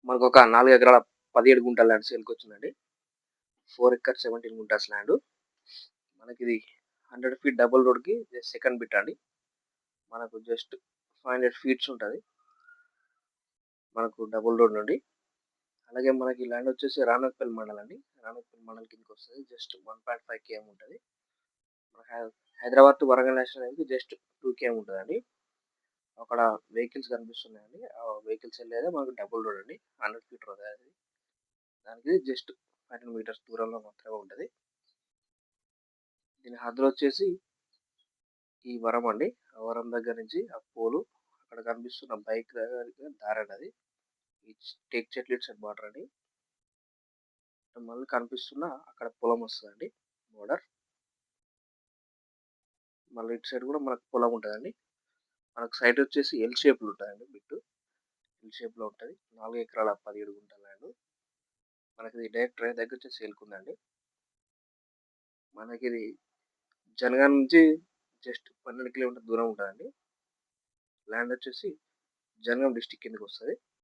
మనకొక 4 ఎకరాల 17 గుంటల ల్యాండ్ సేల్‌కొచ్చిందండి. 4 ఎకర్స్ 17 గుంటాస్ ల్యాండు. మనకిది 100 ఫీట్ డబుల్ రోడ్‌కి సెకండ్ బిట్ అండి. మనకు జస్ట్ 500 ఫీట్స్ ఉంటది. మనకు డబుల్ రోడ్ నుండి. అలాగే మనకి ల్యాండ్ వచ్చేసి రామకపల్లి మండలం అండి. రామకపల్లి మండలం కిందకొస్తది. జస్ట్ 1.5 కేఎం ఉంటది. హైదరాబాద్ టు వరంగల్ నేషనల్ హైవేకి జస్ట్ 2 కేఎం ఉంటదండి. అక్కడ వెహికల్స్ కనిపిస్తున్నాయండి. ఆ వెహికల్స్ ఎళ్ళేదే మనకు డబుల్ రోడ్ అండి. 100 ఫీట్ రోడ్ అది. దానికి జస్ట్ 500 మీటర్స్ దూరంలో మాత్రమే ఉంటది. దీని హద్దులొచ్చేసి ఈ వరం అండి. ఆ వరం దగ్గర నుంచి ఆ పోలు అక్కడ కనిపిస్తున్న బైక్ దగ్గర దారండి. ఈ టేకు చెట్లు ఇటు సైడ్ బార్డర్ అండి. మళ్ళీ కనిపిస్తున్న అక్కడ పొలం వస్తదండి బోర్డర్. మళ్ళీ ఇటు సైడ్ కూడా మనకు పొలం ఉంటదండి. మనకు సైట్ వచ్చేసి ఎల్ షేప్‌లో ఉంటదండి బిట్టు. ఎల్ షేప్‌లో ఉంటది. 4 ఎకరాల 17 గుంటల ల్యాండు. మనకిది డైరెక్ట్ రైతు దగ్గర నుంచి సేల్‌కుందండి. మనకిది జనగాం నుంచి జస్ట్ 12 కిలోమీటర్ల దూరం ఉంటదండి. ల్యాండ్ వచ్చేసి జనగాం డిస్ట్రిక్ట్ కిందకొస్తది.